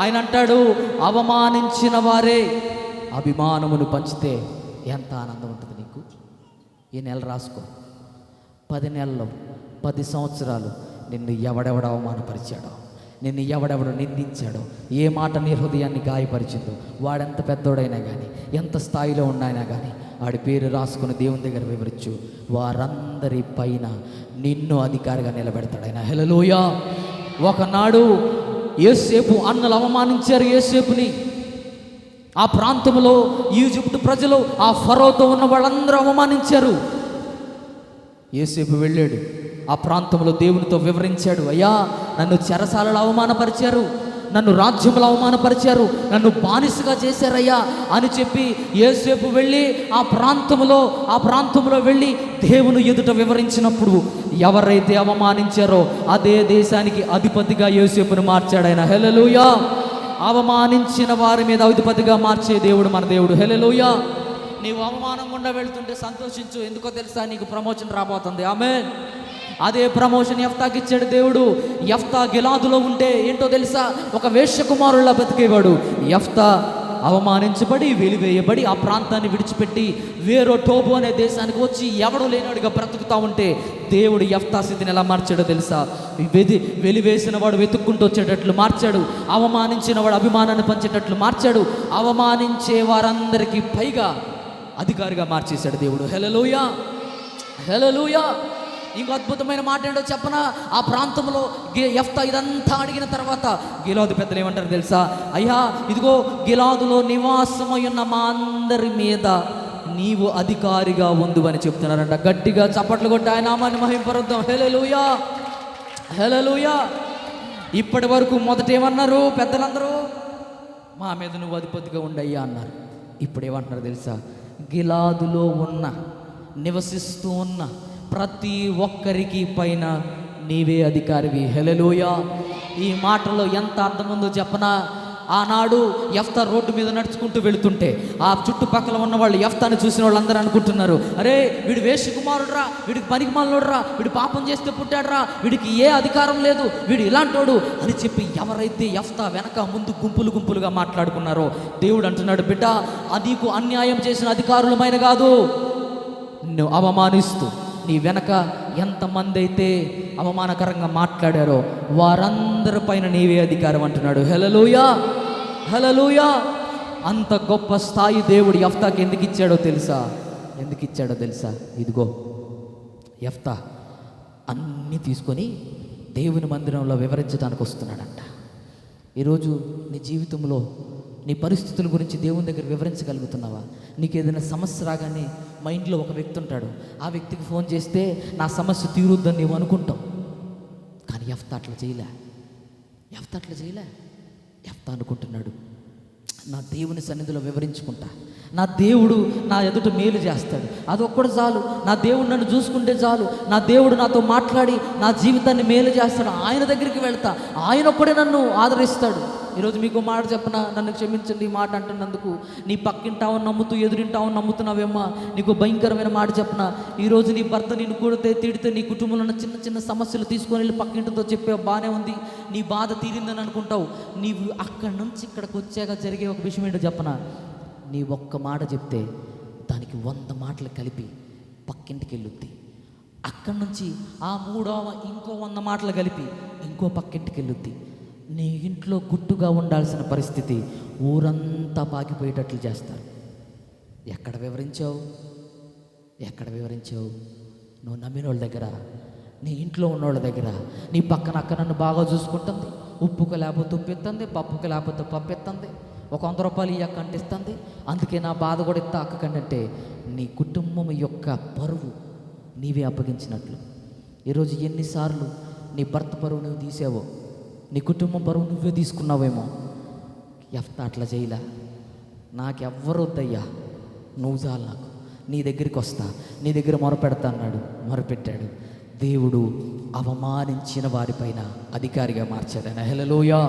ఆయన అంటాడు, అవమానించిన వారే అభిమానమును పంచితే ఎంత ఆనందం ఉంటుంది నీకు. ఈ నెల రాసుకో, 10 నెలలు 10 సంవత్సరాలు నిన్ను ఎవడెవడ అవమానపరిచాడో, నిన్ను ఎవడెవడు నిందించాడో, ఏ మాట నీ హృదయాన్ని గాయపరిచిందో, వాడెంత పెద్దోడైనా కానీ, ఎంత స్థాయిలో ఉన్నాయినా కానీ, వాడి పేరు రాసుకుని దేవుని దగ్గర వివరించు. వారందరి పైన నిన్ను అధికారిగా నిలబెడతాడు ఆయన. హల్లెలూయా. ఒకనాడు యోసేపు అన్నలు అవమానించారు యోసేపుని. ఆ ప్రాంతంలో ఈజిప్టు ప్రజలు, ఆ ఫరోతో ఉన్న వాళ్ళందరూ అవమానించారు. యోసేపు వెళ్ళాడు, ఆ ప్రాంతంలో దేవునితో వివరించాడు, అయ్యా నన్ను చెరసాలలో అవమానపరిచారు, నన్ను రాజ్యంలో అవమానపరిచారు, నన్ను బానిసగా చేశారయ్యా అని చెప్పి యోసేపు వెళ్ళి ఆ ప్రాంతంలో వెళ్ళి దేవుని ఎదుట వివరించినప్పుడు ఎవరైతే అవమానించారో అదే దేశానికి అధిపతిగా యోసేపును మార్చాడు ఆయన. హల్లెలూయా. అవమానించిన వారి మీద అధిపతిగా మార్చే దేవుడు మన దేవుడు. హల్లెలూయా. నీవు అవమానం గుండా వెళ్తుంటే సంతోషించు, ఎందుకో తెలుసా, నీకు ప్రమోషన్ రాబోతుంది. ఆమేన్. అదే ప్రమోషన్ యెఫ్తాకి ఇచ్చాడు దేవుడు. యెఫ్తా గిలాదులో ఉంటే ఏంటో తెలుసా, ఒక వేశ్యకుమారులా బతికేవాడు. యెఫ్తా అవమానించబడి వెలివేయబడి ఆ ప్రాంతాన్ని విడిచిపెట్టి వేరో టోబు అనే దేశానికి వచ్చి ఎవడు లేనివాడిగా బ్రతుకుతా ఉంటే దేవుడు యెఫ్తా స్థితిని ఎలా మార్చాడో తెలుసా, వెలివేసిన వాడు వెతుక్కుంటూ వచ్చేటట్లు మార్చాడు, అవమానించిన వాడు అభిమానాన్ని పంచేటట్లు మార్చాడు, అవమానించే వారందరికీ పైగా అధికారిగా మార్చేశాడు దేవుడు. హల్లెలూయా. హల్లెలూయా. ఇంకో అద్భుతమైన మాట ఏంటో చెప్పనా, ఆ ప్రాంతంలో యెఫ్తా ఇదంతా అడిగిన తర్వాత గిలాదు పెద్దలు ఏమంటారు తెలుసా, అయ్యా ఇదిగో గిలాదులో నివాసమై ఉన్న మా అందరి మీద నీవు అధికారిగా ఉండు అని చెప్తున్నారంట. గట్టిగా చప్పట్లు కొట్టి ఆయన నామాన్ని మహింపరుద్దాం. హల్లెలూయా. హల్లెలూయా. ఇప్పటి వరకు మొదట ఏమన్నారు పెద్దలందరూ, మా మీద నువ్వు అధిపతిగా ఉండయ్యా అన్నారు. ఇప్పుడు ఏమంటున్నారు తెలుసా, గిలాదులో ఉన్న నివసిస్తూ ఉన్న ప్రతి ఒక్కరికి పైన నీవే అధికారివి. హల్లెలూయా. ఈ మాటలో ఎంత అర్థం ఉందో చెప్పనా, ఆనాడు యెఫ్తా రోడ్డు మీద నడుచుకుంటూ వెళుతుంటే ఆ చుట్టుపక్కల ఉన్న వాళ్ళు యెఫ్తాని చూసిన వాళ్ళందరూ అనుకుంటున్నారు, అరే వీడు వేశ్యకుమారుడురా, వీడికి పనికిమాలినోడురా, వీడు పాపం చేస్తే పుట్టాడురా, వీడికి ఏ అధికారం లేదు, వీడు ఇలాంటోడు అని చెప్పి ఎవరైతే యెఫ్తా వెనక ముందు గుంపులుగా మాట్లాడుకున్నారో దేవుడు అంటున్నాడు, బిడ్డ నీకు అన్యాయం చేసిన అధికారులమైన కాదు, నువ్వు అవమానిస్తూ నీ వెనక ఎంతమంది అయితే అవమానకరంగా మాట్లాడారో వారందరి పైన నీవే అధికారం అంటున్నాడు. హల్లెలూయా. హల్లెలూయా. అంత గొప్ప స్థాయి దేవుడు యెఫ్తాకి ఎందుకు ఇచ్చాడో తెలుసా, ఇదిగో యెఫ్తా అన్నీ తీసుకొని దేవుని మందిరంలో వివరించడానికి వస్తున్నాడంట. ఈరోజు నీ జీవితంలో నీ పరిస్థితుల గురించి దేవుని దగ్గర వివరించగలుగుతున్నావా? నీకు ఏదైనా సమస్య రాగానే మా ఇంట్లో ఒక వ్యక్తి ఉంటాడు, ఆ వ్యక్తికి ఫోన్ చేస్తే నా సమస్య తీరుద్దని నువ్వు అనుకుంటావు. కానీ యెఫ్తా అట్లా చేయలే. యెఫ్తా అనుకుంటున్నాడు, నా దేవుని సన్నిధిలో వివరించుకుంటా, నా దేవుడు నా ఎదుట మేలు చేస్తాడు, అదొక్కడు చాలు, నా దేవుడు నన్ను చూసుకుంటే చాలు, నా దేవుడు నాతో మాట్లాడి నా జీవితాన్ని మేలు చేస్తాడు, ఆయన దగ్గరికి వెళ్తా, ఆయన ఒక్కడే నన్ను ఆదరిస్తాడు. ఈరోజు మీకు మాట చెప్పనా, నన్ను క్షమించండి ఈ మాట అంటున్నందుకు. నీ పక్కింటావు నమ్ముతూ ఎదురింటావు నమ్ముతున్నావేమ్మా, నీకు భయంకరమైన మాట చెప్పనా, ఈరోజు నీ భర్త నిన్ను కొడితే తిడితే నీ కుటుంబంలో ఉన్న చిన్న సమస్యలు తీసుకొని వెళ్ళి పక్కింటితో చెప్పే బాగానే ఉంది, నీ బాధ తీరిందని అనుకుంటావు. నీవు అక్కడి నుంచి ఇక్కడికి వచ్చాక జరిగే ఒక విషయం ఏంటో చెప్పనా, నీ ఒక్క మాట చెప్తే దానికి 100 మాటలు కలిపి పక్కింటికి వెళ్ళుద్ది. అక్కడి నుంచి ఆ 3వ ఇంకో 100 మాటలు కలిపి ఇంకో పక్కింటికి వెళ్ళుద్ది. నీ ఇంట్లో గుట్టుగా ఉండాల్సిన పరిస్థితి ఊరంతా పాకిపోయేటట్లు చేస్తారు. ఎక్కడ వివరించావు? నువ్వు నమ్మిన వాళ్ళ దగ్గర, నీ ఇంట్లో ఉన్నోళ్ళ దగ్గర. నీ పక్కన అక్క నన్ను బాగా చూసుకుంటుంది, ఉప్పుకు లేకపోతే ఉప్పెత్తుంది, పప్పుకు లేకపోతే పప్పు ఎత్తుంది, ఒక 100 రూపాయలు ఈ అక్క అంటిస్తుంది, అందుకే నా బాధ కూడా ఇస్తా అక్క కంటే నీ కుటుంబం యొక్క పరువు నీవే అప్పగించినట్లు. ఈరోజు ఎన్నిసార్లు నీ భర్త పరువు నువ్వు తీసావో, నీ కుటుంబం పరువు నువ్వే తీసుకున్నావేమో. యెఫ్తా అట్లా చేయలే. నాకెవ్వరు వద్దయ్యా, నువ్వు చాలు, నాకు నీ దగ్గరికి వస్తా, నీ దగ్గర మొరపెడతా అన్నాడు. మొరపెట్టాడు. దేవుడు అవమానించిన వారిపైన అధికారిగా మార్చాడు ఆయన. హల్లెలూయా.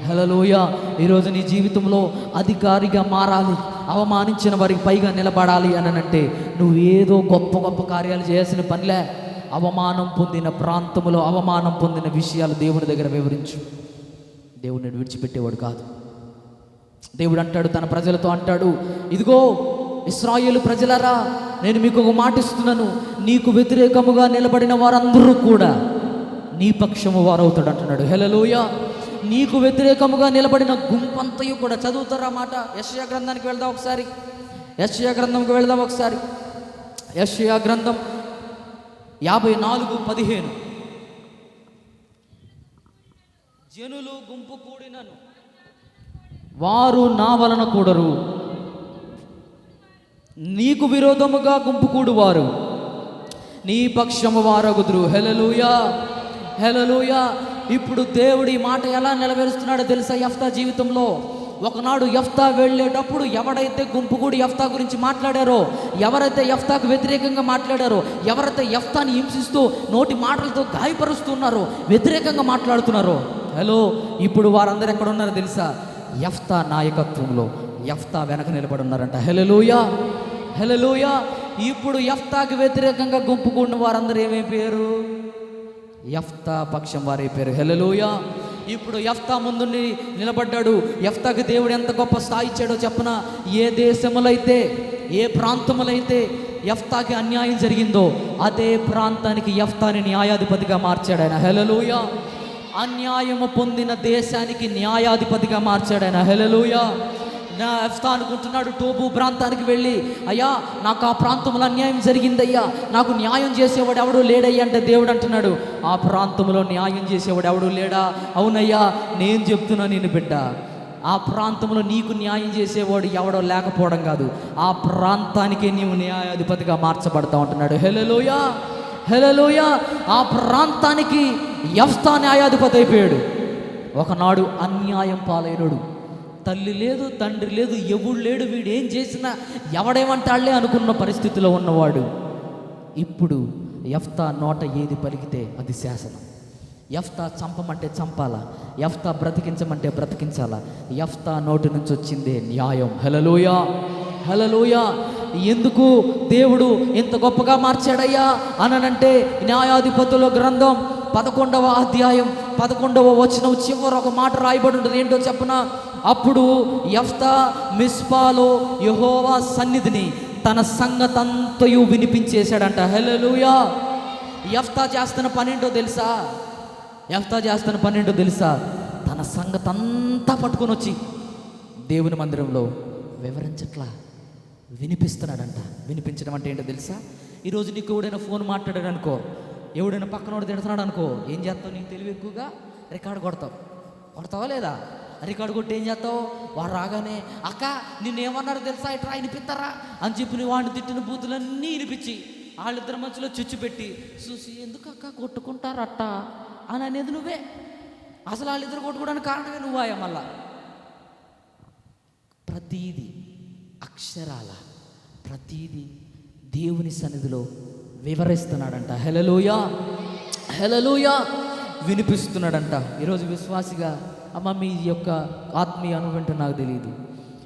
హల్లెలూయా. ఈరోజు నీ జీవితంలో అధికారిగా మారాలి, అవమానించిన వారికి పైగా నిలబడాలి అని అంటే నువ్వు ఏదో గొప్ప కార్యాలు చేయాల్సిన పనిలే. అవమానం పొందిన ప్రాంతంలో అవమానం పొందిన విషయాలు దేవుని దగ్గర వివరించు. దేవుడిని విడిచిపెట్టేవాడు కాదు. దేవుడు అంటాడు, తన ప్రజలతో అంటాడు, ఇదిగో ఇశ్రాయేలు ప్రజలారా, నేను మీకు ఒక మాట ఇస్తున్నాను, నీకు వ్యతిరేకముగా నిలబడిన వారందరూ కూడా నీ పక్షము వారవుతాడు అంటున్నాడు. హల్లెలూయా. నీకు వ్యతిరేకముగా నిలబడిన గుంపంతయు కూడా. చదువుతారా మాట? యెషయా గ్రంథానికి వెళ్దాం ఒకసారి. యెషయా గ్రంథంకి వెళ్దాం ఒకసారి. యెషయా గ్రంథం 54:15. జనులు గుంపు కూడినను వారు నా వలన కూడరు, నీకు విరోధముగా గుంపు కూడువారు నీ పక్షము వారగుదురు. హల్లెలూయా, హల్లెలూయా. ఇప్పుడు దేవుడు ఈ మాట ఎలా నెరవేరుస్తున్నాడో తెలుసా? యెఫ్తా జీవితంలో ఒకనాడు యెఫ్తా వెళ్ళేటప్పుడు ఎవడైతే గుంపు కూడి యెఫ్తా గురించి మాట్లాడారో, ఎవరైతే యెఫ్తాకు వ్యతిరేకంగా మాట్లాడారో, ఎవరైతే యెఫ్తాని హింసిస్తూ నోటి మాటలతో గాయపరుస్తున్నారో, వ్యతిరేకంగా మాట్లాడుతున్నారో, హలో, ఇప్పుడు వారందరూ ఎక్కడ ఉన్నారో తెలుసా? యెఫ్తా నాయకత్వంలో యెఫ్తా వెనక నిలబడి ఉన్నారంట. హల్లెలూయా, హల్లెలూయా. ఇప్పుడు యెఫ్తాకి వ్యతిరేకంగా గుంపు కూడిన వారందరూ ఏమైపోయారు? యెఫ్తా పక్షం వారైపోయారు. హల్లెలూయా. ఇప్పుడు యెఫ్తా ముందు నిలబడ్డాడు. యెఫ్తాకి దేవుడు ఎంత గొప్ప స్థాయి ఇచ్చాడో చెప్పనా? ఏ దేశములో అయితే, ఏ ప్రాంతములో అయితే యెఫ్తాకి అన్యాయం జరిగిందో అదే ప్రాంతానికి యెఫ్తాని న్యాయాధిపతిగా మార్చాడు ఆయన. హల్లెలూయా. అన్యాయము పొందిన దేశానికి న్యాయాధిపతిగా మార్చాడు ఆయన. హల్లెలూయా. యెఫ్తా అనుకుంటున్నాడు, టోబు ప్రాంతానికి వెళ్ళి, అయ్యా నాకు ఆ ప్రాంతంలో అన్యాయం జరిగిందయ్యా, నాకు న్యాయం చేసేవాడు ఎవడూ లేడయ్యా అంటే దేవుడు అంటున్నాడు, ఆ ప్రాంతంలో న్యాయం చేసేవాడు ఎవడూ లేడా? అవునయ్యా, నేను చెప్తున్నా నేను బిడ్డ, ఆ ప్రాంతంలో నీకు న్యాయం చేసేవాడు ఎవడో లేకపోవడం కాదు, ఆ ప్రాంతానికే నీవు న్యాయాధిపతిగా మార్చబడతా ఉంటున్నాడు. హల్లెలూయా, హల్లెలూయా. ఆ ప్రాంతానికి యెఫ్తా న్యాయాధిపతి అయిపోయాడు. ఒకనాడు అన్యాయం పాలైనడు, తల్లి లేదు, తండ్రి లేదు, ఎవడు లేడు, వీడు ఏం చేసినా ఎవడేమంటాళ్లే అనుకున్న పరిస్థితిలో ఉన్నవాడు ఇప్పుడు యెఫ్తా నోట ఏది పలికితే అది శాసనం. యెఫ్తా చంపమంటే చంపాలా, యెఫ్తా బ్రతికించమంటే బ్రతికించాలా, యెఫ్తా నోటి నుంచి వచ్చిందే న్యాయం. హల్లెలూయా, హల్లెలూయా. ఎందుకు దేవుడు ఇంత గొప్పగా మార్చాడయ్యా అనంటే, న్యాయాధిపతుల గ్రంథం 11వ అధ్యాయం 11వ వచనం చివర ఒక మాట రాయబడి ఉంటుంది. ఏంటో చెప్పనా? అప్పుడు యెఫ్తా మిస్పాలో యెహోవా సన్నిధిని తన సంగతంతయు వినిపించేశాడంట. హల్లెలూయా. యెఫ్తా చేస్తున్న పనేంటో తెలుసా? యెఫ్తా చేస్తున్న పనేంటో తెలుసా? తన సంగతంతా పట్టుకొని వచ్చి దేవుని మందిరంలో వివరించట్లా, వినిపిస్తున్నాడంట. వినిపించడం అంటే ఏంటో తెలుసా? ఈరోజు నీకు ఎవడైనా ఫోన్ మాట్లాడాడు అనుకో, ఎవడైనా పక్కనోడు తిడుతున్నాడు అనుకో, ఏం చేస్తావు? నీకు తెలివి ఎక్కువగా రికార్డు కొడతావా లేదా? రికార్డు కొట్టి ఏం చేస్తావు? వాడు రాగానే, అక్క నిన్నేమన్నారో తెలుసా, ఇట్రా వినిపిస్తారా అని చెప్పి నువ్వు వాడిని తిట్టిన బూతులన్నీ వినిపించి వాళ్ళిద్దరి మధ్యలో చిచ్చు పెట్టి చూసి, ఎందుకు అక్క కొట్టుకుంటారట్ట అని అనేది నువ్వే. అసలు వాళ్ళిద్దరు కొట్టుకోవడానికి కారణమే నువ్వాయా. మళ్ళా ప్రతీది అక్షరాల ప్రతీది దేవుని సన్నిధిలో వివరిస్తున్నాడంట. హల్లెలూయా, హల్లెలూయా. వినిపిస్తున్నాడంట. ఈరోజు విశ్వాసిగా, అమ్మ, మీ యొక్క ఆత్మీయ అనుభవం నాకు తెలియదు,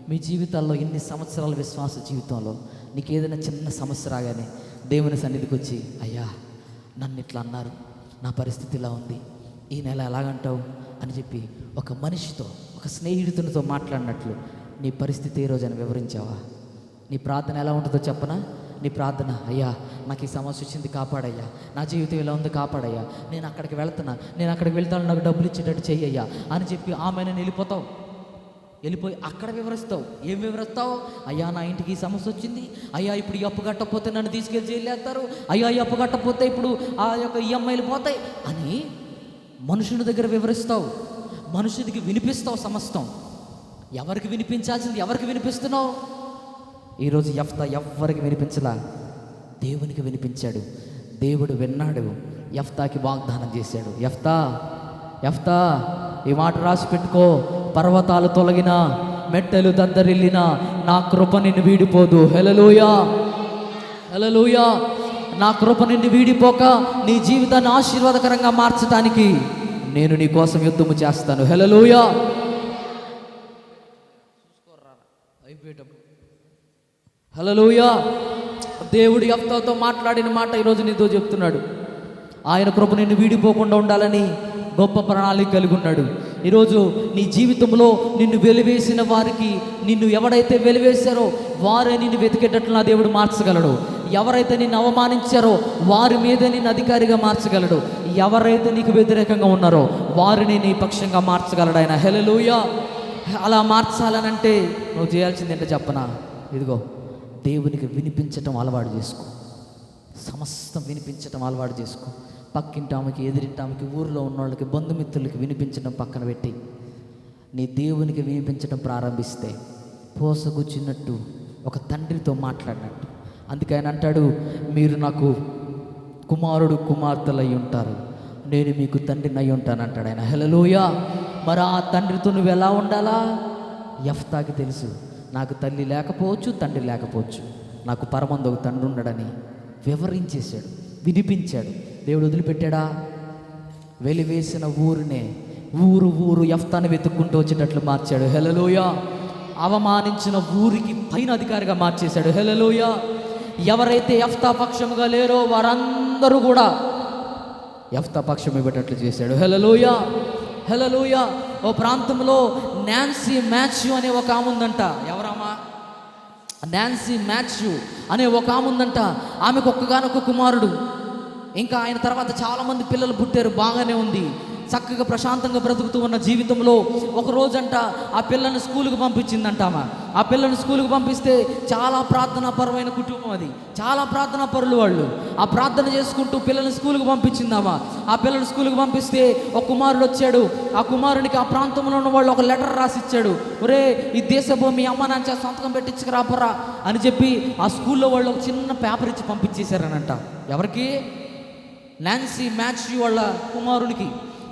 మీ జీవితాల్లో ఎన్ని సంవత్సరాల విశ్వాస జీవితంలో నీకు ఏదైనా చిన్న సమస్య రాగానే దేవుని సన్నిధికి వచ్చి, అయ్యా నన్ను ఇట్లా అన్నారు, నా పరిస్థితి ఇలా ఉంది, ఈ నెల ఎలాగంటావు అని చెప్పి ఒక మనిషితో, ఒక స్నేహితునితో మాట్లాడినట్లు నీ పరిస్థితి ఈ రోజు అని వివరించావా? నీ ప్రార్థన ఎలా ఉంటుందో చెప్పనా? నీ ప్రార్థన, అయ్యా నాకు ఈ సమస్య వచ్చింది, కాపాడయ్యా, నా జీవితం ఇలా ఉంది, కాపాడయ్యా, నేను అక్కడికి వెళ్తున్నా, నేను అక్కడికి వెళ్తాను, నాకు డబ్బులు ఇచ్చేటట్టు చెయ్యయ్యా అని చెప్పి ఆమెను వెళ్ళిపోతావు. వెళ్ళిపోయి అక్కడ వివరిస్తావు. ఏం వివరిస్తావు? అయ్యా నా ఇంటికి ఈ సమస్య వచ్చింది, అయ్యా ఇప్పుడు ఈ అప్పు కట్టకపోతే నన్ను తీసుకెళ్ళి జైలేస్తారు, అయ్యా ఈ అప్పు కట్టకపోతే ఇప్పుడు ఆ యొక్క ఈఎంఐలు పోతాయి అని మనుషుని దగ్గర వివరిస్తావు. మనుషుడికి వినిపిస్తావు సమస్తం. ఎవరికి వినిపించాల్సింది ఎవరికి వినిపిస్తున్నావు? ఈరోజు యెఫ్తా ఎవ్వరికి వినిపించలా, దేవునికి వినిపించాడు. దేవుడు విన్నాడు, యెఫ్తాకి వాగ్దానం చేశాడు. యెఫ్తా, యెఫ్తా ఈ మాట రాసి పెట్టుకో, పర్వతాలు తొలగినా, మెట్టెలు దద్దరిల్లినా నా కృప నిన్ను వీడిపోదు. హల్లెలూయా, హల్లెలూయా. నా కృప నిన్ను వీడిపోక నీ జీవితాన్ని ఆశీర్వాదకరంగా మార్చడానికి నేను నీ కోసం యుద్ధము చేస్తాను. హల్లెలూయా. అయిపోయేటప్పుడు హల్లెలూయా. దేవుడు యెఫ్తాతో మాట్లాడిన మాట ఈరోజు నీతో చెప్తున్నాడు. ఆయన కృప నిన్ను వీడిపోకుండా ఉండాలని గొప్ప ప్రణాళిక కలిగి ఉన్నాడు. ఈరోజు నీ జీవితంలో నిన్ను వెలివేసిన వారికి, నిన్ను ఎవడైతే వెలివేశారో వారే నిన్ను వెతికేటట్లు నా దేవుడు మార్చగలడు. ఎవరైతే నిన్ను అవమానించారో వారి మీదే నిన్ను అధికారిగా మార్చగలడు. ఎవరైతే నీకు వ్యతిరేకంగా ఉన్నారో వారిని నీ పక్షంగా మార్చగలడు ఆయన. హల్లెలూయా. అలా మార్చాలనంటే నువ్వు చేయాల్సింది ఏంటో చెప్పనా? ఇదిగో, దేవునికి వినిపించటం అలవాటు చేసుకో. సమస్తం వినిపించటం అలవాటు చేసుకో. పక్కింటామెకి, ఎదిరింటామెకి, ఊరిలో ఉన్న వాళ్ళకి, బంధుమిత్రులకి వినిపించడం పక్కన పెట్టి నీ దేవునికి వినిపించడం ప్రారంభిస్తే పోసగుచ్చినట్టు ఒక తండ్రితో మాట్లాడినట్టు. అందుకే ఆయన అంటాడు, మీరు నాకు కుమారుడు కుమార్తెలు అయి ఉంటారు, నేను మీకు తండ్రిని అయి ఉంటాను అంటాడు ఆయన. హల్లెలూయా. మరి ఆ తండ్రితో నువ్వు ఎలా ఉండాలా? యెఫ్తాకి తెలుసు, నాకు తల్లి లేకపోవచ్చు, తండ్రి లేకపోవచ్చు, నాకు పరమందు ఒక తండ్రి ఉన్నాడని వివరించేశాడు, వినిపించాడు. దేవుడు వదిలిపెట్టాడా? వెలివేసిన ఊరునే ఊరు యెఫ్తాను వెతుక్కుంటూ వచ్చేటట్లు మార్చాడు. హల్లెలూయా. అవమానించిన ఊరికి పైన అధికారిగా మార్చేశాడు. హల్లెలూయా. ఎవరైతే యెఫ్తా పక్షముగా లేరో వారందరూ కూడా యెఫ్తా పక్షం ఇవ్వటట్లు చేశాడు. హల్లెలూయా. హల్లెలూయా. ఓ ప్రాంతంలో నాన్సీ మాథ్యూ అనే ఒక ఆమె ఉందంట. ఎవరమ్మా? నాన్సీ మాథ్యూ అనే ఒక ఆమె ఉందంట. ఆమెకు ఒక్కగానొక్క కుమారుడు. ఇంకా ఆయన తర్వాత చాలామంది పిల్లలు పుట్టారు. బాగానే ఉంది, చక్కగా ప్రశాంతంగా బ్రతుకుతూ ఉన్న జీవితంలో ఒక రోజంట ఆ పిల్లని స్కూల్కి పంపించిందంట ఆమె. ఆ పిల్లని స్కూల్కి పంపిస్తే చాలా ప్రార్థనాపరమైన కుటుంబం అది, చాలా ప్రార్థనా పరులు వాళ్ళు. ఆ ప్రార్థన చేసుకుంటూ పిల్లల్ని స్కూల్కి పంపించిందామా. ఆ పిల్లల్ని స్కూల్కి పంపిస్తే ఒక కుమారుడు వచ్చాడు. ఆ కుమారునికి ఆ ప్రాంతంలో ఉన్న వాళ్ళు ఒక లెటర్ రాసి ఇచ్చాడు. ఒరే, ఈ దేశభూమి మీ అమ్మ నాన్న సంతకం పెట్టించుకురాపరా అని చెప్పి ఆ స్కూల్లో వాళ్ళు ఒక చిన్న పేపర్ ఇచ్చి పంపించేశారనంట. ఎవరికి? నాన్సీ మాథ్యూ వాళ్ళ కుమారునికి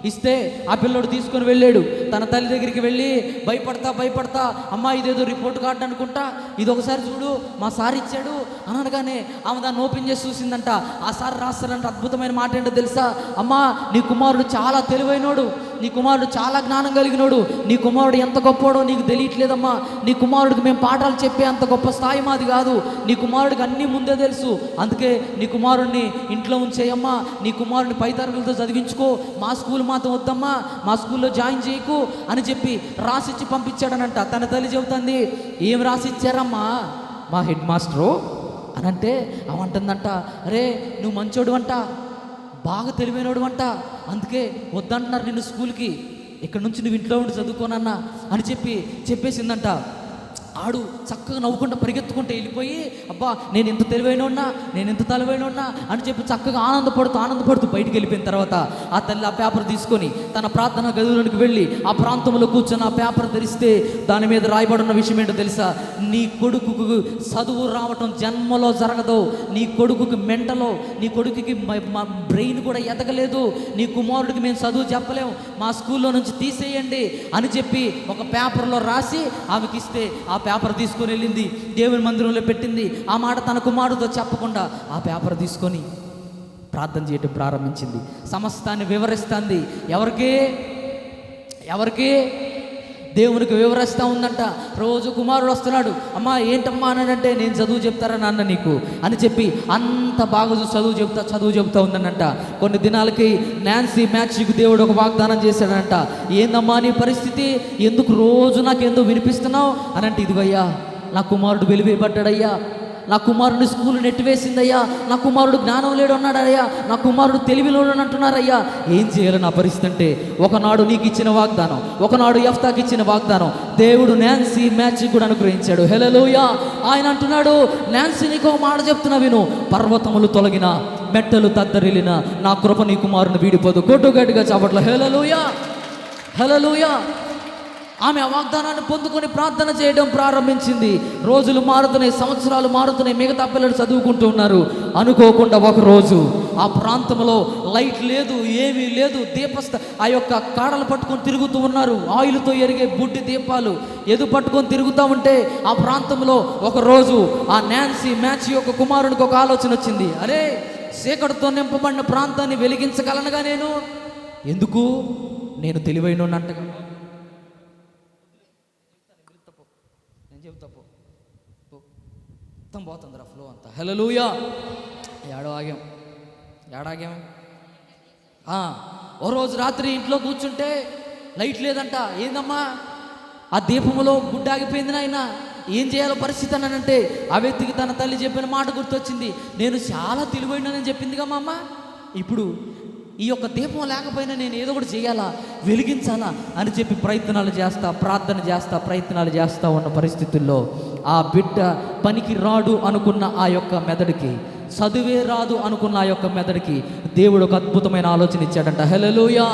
ఇస్తే ఆ పిల్లోడు తీసుకొని వెళ్ళాడు. తన తల్లి దగ్గరికి వెళ్ళి భయపడతా అమ్మా ఇదేదో రిపోర్ట్ కార్డు అనుకుంటా, ఇది ఒకసారి చూడు మా సార్ ఇచ్చాడు అని అనగానే ఆమె దాన్ని ఓపెన్ చేసి చూసిందంట. ఆ సార్ రాస్తారంట అద్భుతమైన మాట ఏంటో తెలుసా? అమ్మా, నీ కుమారుడు చాలా తెలివైనోడు, నీ కుమారుడు చాలా జ్ఞానం కలిగినోడు, నీ కుమారుడు ఎంత గొప్పోడో నీకు తెలియట్లేదమ్మా. నీ కుమారుడికి మేము పాఠాలు చెప్పే అంత గొప్ప స్థాయి మాది కాదు, నీ కుమారుడికి అన్నీ ముందే తెలుసు, అందుకే నీ కుమారుడిని ఇంట్లో ఉంచేయమ్మా, నీ కుమారుడిని పై తరగతులతో చదివించుకో, మా స్కూల్ మాత్రం వద్దమ్మా, మా స్కూల్లో జాయిన్ చేయకు అని చెప్పి రాసిచ్చి పంపించాడనంట. తన తల్లి చెబుతుంది, ఏం రాసిచ్చారమ్మా మా హెడ్ మాస్టరు అని అంటే అవంటుందంట, అరే నువ్వు మంచోడు అంట, బాగా తెలివైనడు అంట, అందుకే వద్దంటున్నారు నిన్ను స్కూల్కి, ఇక్కడ నుంచి నువ్వు ఇంట్లో ఉండి చదువుకోనన్నా అని చెప్పేసిందంట. ఆడు చక్కగా నవ్వుకుంటూ పరిగెత్తుకుంటూ వెళ్ళిపోయి, అబ్బా నేను ఎంత తెలివైనోన్నా, నేను ఎంత తెలివైనోన్నా అని చెప్పి చక్కగా ఆనందపడుతూ బయటికి వెళ్ళిపోయిన తర్వాత ఆ తల్లి ఆ పేపర్ తీసుకొని తన ప్రార్థన గదిలోనికి వెళ్ళి ఆ ప్రాంతంలో కూర్చొని ఆ పేపర్ తెరిస్తే దాని మీద రాయబడిన విషయం ఏంటో తెలుసా? నీ కొడుకుకు చదువు రావటం జన్మలో జరగదు, నీ కొడుకుకి మెంటలో, నీ కొడుకుకి బ్రెయిన్ కూడా ఎదగలేదు, నీ కుమారుడికి మేము చదువు చెప్పలేము, మా స్కూల్లో నుంచి తీసేయండి అని చెప్పి ఒక పేపర్లో రాసి ఆమెకి ఇస్తే ఆ పేపర్ తీసుకొని వెళ్ళింది, దేవుని మందిరంలో పెట్టింది. ఆ మాట తన కుమారుడితో చెప్పకుండా ఆ పేపర్ తీసుకొని ప్రార్థన చేయటం ప్రారంభించింది. సమస్తాన్ని వివరిస్తుంది. ఎవరికి? దేవునికి వివరిస్తూ ఉందంట. రోజు కుమారుడు వస్తున్నాడు, అమ్మా ఏంటమ్మా అన్నాడంటే, నేను చదువు చెప్తారా నాన్న నీకు అని చెప్పి అంత బాగా చదువు చెబుతా ఉందనంట. కొన్ని దినాలకి నాన్సీ మాథ్యూకి దేవుడు ఒక వాగ్దానం చేశాడంట. ఏందమ్మా నీ పరిస్థితి, ఎందుకు రోజు నాకు ఎందుకు వినిపిస్తున్నావు అని అంటే, ఇదిగయ్యా నా కుమారుడు వెలివేయబడ్డాడయ్యా, నా కుమారుడిని స్కూల్ నెట్టివేసిందయ్యా, నా కుమారుడు జ్ఞానం లేడు అన్నాడయ్యా, నా కుమారుడు తెలివిలోడు అంటున్నారయ్యా, ఏం చేయాలి నా పరిస్థితి అంటే, ఒకనాడు నీకు ఇచ్చిన వాగ్దానం, ఒకనాడు యెఫ్తాకి ఇచ్చిన వాగ్దానం దేవుడు నాన్సీ మాథ్యూ కూడా అనుగ్రహించాడు. హల్లెలూయా. ఆయన అంటున్నాడు, నాన్సీ నీకు మాట చెప్తున్నా విను, పర్వతములు తొలగిన, మెట్టలు తద్దరిల్లిన, నా కృప నీ కుమారుని వీడిపోదు. కొట్టు గట్టిగా చాపట్ల హల్లెలూయా, హల్లెలూయా. ఆమె ఆ వాగ్దానాన్ని పొందుకొని ప్రార్థన చేయడం ప్రారంభించింది. రోజులు మారుతున్నాయి, సంవత్సరాలు మారుతున్నాయి, మిగతా పిల్లలు చదువుకుంటూ ఉన్నారు. అనుకోకుండా ఒకరోజు ఆ ప్రాంతంలో లైట్ లేదు, ఏమీ లేదు, ఆ యొక్క కాడలు పట్టుకొని తిరుగుతూ ఉన్నారు. ఆయిల్తో ఎరిగే బుడ్డి దీపాలు పట్టుకొని తిరుగుతూ ఉంటే ఆ ప్రాంతంలో ఒకరోజు ఆ నాన్సీ మాథ్యూ యొక్క కుమారునికి ఒక ఆలోచన వచ్చింది. అరే, చీకటితో నింపబడిన ప్రాంతాన్ని వెలిగించగలనుగా ఎందుకు, నేను తెలివైనోనంటగా, మొత్తం పోతుందిరా ఫ్లో అంతా. హల్లెలూయా. ఏడాగాం. ఓ రోజు రాత్రి ఇంట్లో కూర్చుంటే లైట్ లేదంట. ఏందమ్మా ఆ దీపములో గుడ్డాగిపోయింది నాయన, ఏం చేయాలో పరిస్థితి అని అంటే ఆ వ్యక్తికి తన తల్లి చెప్పిన మాట గుర్తొచ్చింది. నేను చాలా తెలివైనని చెప్పిందిగా మా అమ్మ. ఇప్పుడు ఈ యొక్క దీపం లేకపోయినా నేను ఏదో ఒకటి చేయాలా, వెలిగించాలా అని చెప్పి ప్రయత్నాలు చేస్తా ఉన్న పరిస్థితుల్లో ఆ బిడ్డ పనికి రాడు అనుకున్న ఆ యొక్క మెదడుకి, చదువే రాదు అనుకున్న ఆ యొక్క మెదడుకి దేవుడు ఒక అద్భుతమైన ఆలోచన ఇచ్చాడంట. హల్లెలూయా.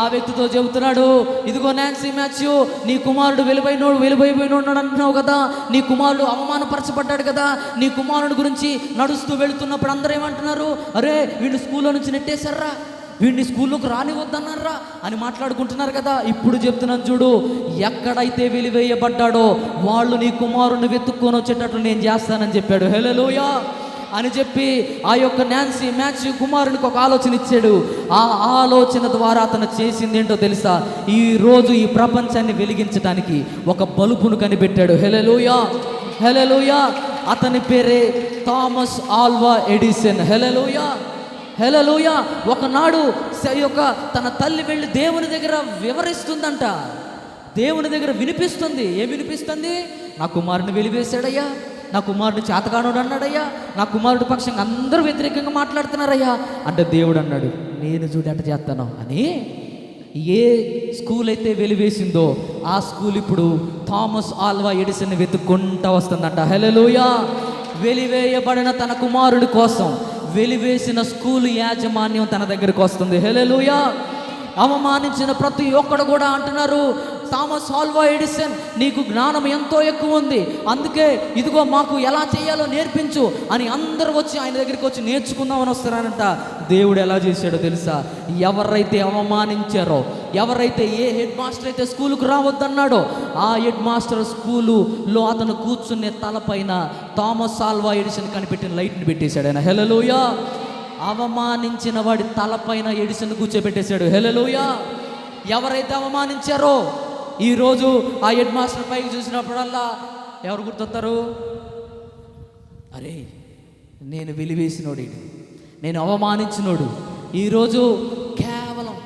ఆ వ్యక్తితో చెబుతున్నాడు, ఇదిగో నాన్సీ మాథ్యూ, నీ కుమారుడు వెలువైపోయినోడు అంటున్నావు కదా, నీ కుమారుడు అవమానపరచబడ్డాడు కదా, నీ కుమారుడు గురించి నడుస్తూ వెళుతున్నప్పుడు అందరూ ఏమంటున్నారు, అరే వీడిని స్కూల్లో నుంచి నెట్టేశారా, వీడిని స్కూల్లోకి రానివద్దన్నారా అని మాట్లాడుకుంటున్నారు కదా. ఇప్పుడు చెప్తున్నాను చూడు, ఎక్కడైతే వెలివేయబడ్డాడో వాళ్ళు నీ కుమారుడిని వెతుక్కొని వచ్చేటట్లు నేను చేస్తానని చెప్పాడు. హల్లెలూయా అని చెప్పి ఆ యొక్క నాన్సీ మాథ్యూ కుమారునికి ఒక ఆలోచన ఇచ్చాడు. ఆ ఆలోచన ద్వారా అతను చేసింది ఏంటో తెలుసా? ఈరోజు ఈ ప్రపంచాన్ని వెలిగించడానికి ఒక బల్బును కనిపెట్టాడు. హల్లెలూయా, హల్లెలూయా. అతని పేరే థామస్ ఆల్వా ఎడిసన్. హల్లెలూయా, హల్లెలూయా. ఒకనాడు తన తల్లి వెళ్ళి దేవుని దగ్గర వివరిస్తుందంట, దేవుని దగ్గర వినిపిస్తుంది. ఏం వినిపిస్తుంది? నా కుమారుని వెలివేశాడయ్యా, నా కుమారుడు చేతగానోడు అన్నాడయ్యా, నా కుమారుడు పక్షంగా అందరూ వ్యతిరేకంగా మాట్లాడుతున్నారయ్యా అంటే దేవుడు అన్నాడు, నేను చూడట చేస్తాను అని. ఏ స్కూల్ అయితే వెలివేసిందో ఆ స్కూల్ ఇప్పుడు థామస్ ఆల్వా ఎడిసన్ వెతుక్కుంటా వస్తుందంట. హల్లెలూయా. వెలివేయబడిన తన కుమారుడి కోసం వెలివేసిన స్కూల్ యాజమాన్యం తన దగ్గరికి వస్తుంది. హల్లెలూయా. అవమానించిన ప్రతి ఒక్కడు కూడా అంటున్నారు, థామస్ ఆల్వా ఎడిసన్ నీకు జ్ఞానం ఎంతో ఎక్కువ ఉంది, అందుకే ఇదిగో మాకు ఎలా చేయాలో నేర్పించు అని అందరూ వచ్చి ఆయన దగ్గరికి వచ్చి నేర్చుకుందామని వస్తున్నారంట. దేవుడు ఎలా చేశాడో తెలుసా? ఎవరైతే అవమానించారో, ఎవరైతే ఏ హెడ్ మాస్టర్ అయితే స్కూలుకు రావద్దన్నాడో ఆ హెడ్ మాస్టర్ స్కూలులో అతను కూర్చునే తలపైన థామస్ ఆల్వా ఎడిసన్ కనిపెట్టిన లైట్ని పెట్టేశాడు ఆయన. హల్లెలూయా. అవమానించిన వాడి తలపైన ఎడిసన్ కూర్చోబెట్టేశాడు. హల్లెలూయా. ఎవరైతే అవమానించారో ఈరోజు ఆ హెడ్ మాస్టర్ పైకి చూసినప్పుడల్లా ఎవరు గుర్తొస్తారు? అరే నేను వెలివేసినోడు, నేను అవమానించినోడు. ఈరోజు కేవలం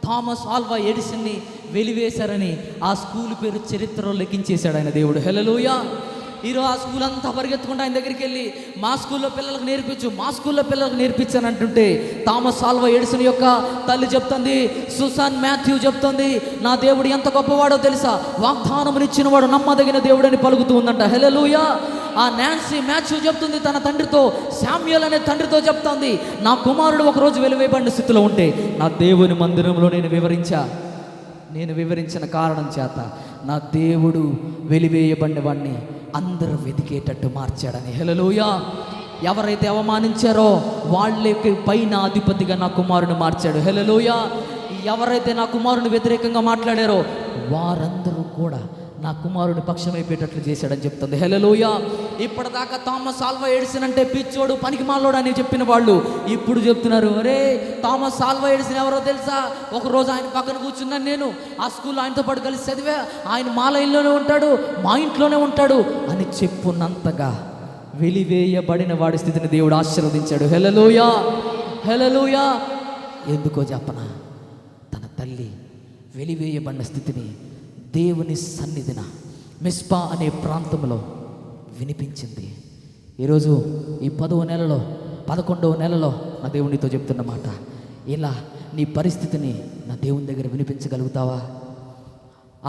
థామస్ ఆల్వా ఎడిసన్ని వెలివేశారని ఆ స్కూల్ పేరు చరిత్రలో లెక్కించేశాడు ఆయన దేవుడు. హల్లెలూయా. ఈరోజు ఆ స్కూల్ అంతా పరిగెత్తుకుంటూ ఆయన దగ్గరికి వెళ్ళి మా స్కూల్లో పిల్లలకు నేర్పించు, మా స్కూల్లో పిల్లలకు నేర్పించాను అంటుంటే థామస్ ఆల్వా ఎడిసన్ యొక్క తల్లి చెప్తుంది, సుసాన్ మాథ్యూ చెప్తుంది, నా దేవుడు ఎంత గొప్పవాడో తెలుసా, వాగ్దానమునిచ్చిన వాడు నమ్మదగిన దేవుడు అని పలుకుతూ ఉందంట. హల్లెలూయా. ఆ నాన్సీ మాథ్యూ చెప్తుంది తన తండ్రితో, శామ్యూల్ అనే తండ్రితో చెప్తుంది, నా కుమారుడు ఒకరోజు వెలివేయబడిన స్థితిలో ఉంటే నా దేవుని మందిరంలో నేను వివరించిన కారణం చేత నా దేవుడు వెలివేయబడిన వాడిని అందరూ వెతికేటట్టు మార్చాడని. హల్లెలూయా. ఎవరైతే అవమానించారో వాళ్ళకి పైన అధిపతిగా నా కుమారుని మార్చాడు. హల్లెలూయా. ఎవరైతే నా కుమారుని వ్యతిరేకంగా మాట్లాడారో వారందరూ కూడా నా కుమారుని పక్షమైపోయేటట్లు చేశాడని చెప్తుంది. హల్లెలూయా. ఇప్పటిదాకా థామస్ ఆల్వా ఎడిసన్ అంటే పిచ్చోడు, పనికి మాలోడు అని చెప్పిన వాళ్ళు ఇప్పుడు చెప్తున్నారు, అరే థామస్ ఆల్వా ఎడిసన్ ఎవరో తెలుసా, ఒకరోజు ఆయన పక్కన కూర్చున్నాను నేను, ఆ స్కూల్లో ఆయనతో పాటు కలిసి చదివా, ఆయన మా లైన్లోనే ఉంటాడు, మా ఇంట్లోనే ఉంటాడు అని చెప్పున్నంతగా వెలివేయబడిన వాడి స్థితిని దేవుడు ఆశీర్వదించాడు. హల్లెలూయా, హల్లెలూయా. ఎందుకో చెప్పనా? తన తల్లి వెలివేయబడిన స్థితిని దేవుని సన్నిధిన మిస్పా అనే ప్రాంతంలో వినిపించింది. ఈరోజు ఈ 10వ నెలలో 11వ నెలలో నా దేవునితో చెప్తున్నమాట, ఇలా నీ పరిస్థితిని నా దేవుని దగ్గర వినిపించగలుగుతావా?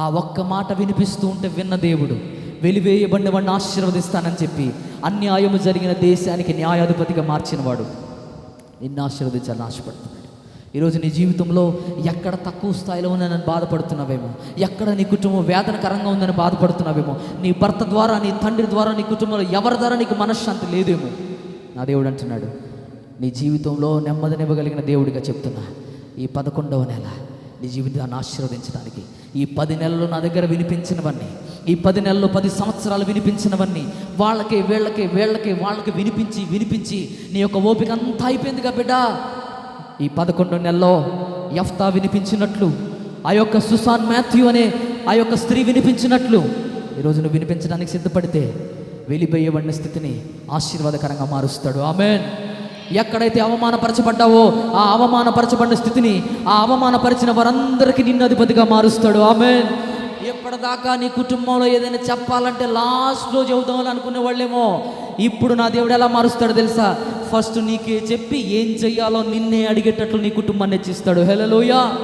ఆ ఒక్క మాట వినిపిస్తూ ఉంటే విన్న దేవుడు వెలివేయబడిన వాడిని ఆశీర్వదిస్తానని చెప్పి అన్యాయము జరిగిన దేశానికి న్యాయాధిపతిగా మార్చినవాడు నిన్ను ఆశీర్వదించాలని ఆశపడుతున్నాడు. ఈరోజు నీ జీవితంలో ఎక్కడ తక్కువ స్థాయిలో ఉందని బాధపడుతున్నావేమో, ఎక్కడ నీ కుటుంబం వేదనకరంగా ఉందని బాధపడుతున్నావేమో, నీ భర్త ద్వారా, నీ తండ్రి ద్వారా, నీ కుటుంబంలో ఎవరి ద్వారా నీకు మనశ్శాంతి లేదేమో, నా దేవుడు అంటున్నాడు, నీ జీవితంలో నెమ్మదినివ్వగలిగిన దేవుడిగా చెప్తున్నా, ఈ 11వ నెల నీ జీవితాన్ని ఆశీర్వదించడానికి, ఈ 10 నెలలు నా దగ్గర వినిపించినవన్నీ, ఈ 10 నెలలు 10 సంవత్సరాలు వినిపించినవన్నీ వాళ్ళకి వాళ్ళకి వినిపించి నీ యొక్క ఓపిక అంతా అయిపోయిందిగా బిడ్డ. ఈ 11 నెలలో యెఫ్తా వినిపించినట్లు, ఆ యొక్క సుసాన్ మాథ్యూ అనే ఆ యొక్క స్త్రీ వినిపించినట్లు ఈరోజు నువ్వు వినిపించడానికి సిద్ధపడితే వెలివేయబడిన స్థితిని ఆశీర్వాదకరంగా మారుస్తాడు. ఆమేన్. ఎక్కడైతే అవమానపరచబడ్డావో ఆ అవమానపరచబడిన స్థితిని, ఆ అవమానపరిచిన వారందరికీ నిన్ను అధిపతిగా మారుస్తాడు. ఆమేన్. ఎప్పటిదాకా నీ కుటుంబంలో ఏదైనా చెప్పాలంటే లాస్ట్లో చెబుదామని అనుకునే వాళ్ళేమో, ఇప్పుడు నా దేవుడు ఎలా మారుస్తాడు తెలుసా? ఫస్ట్ నీకే చెప్పి ఏం చెయ్యాలో నిన్నే అడిగేటట్లు నీ కుటుంబాన్ని హెచ్చిస్తాడు. హల్లెలూయా.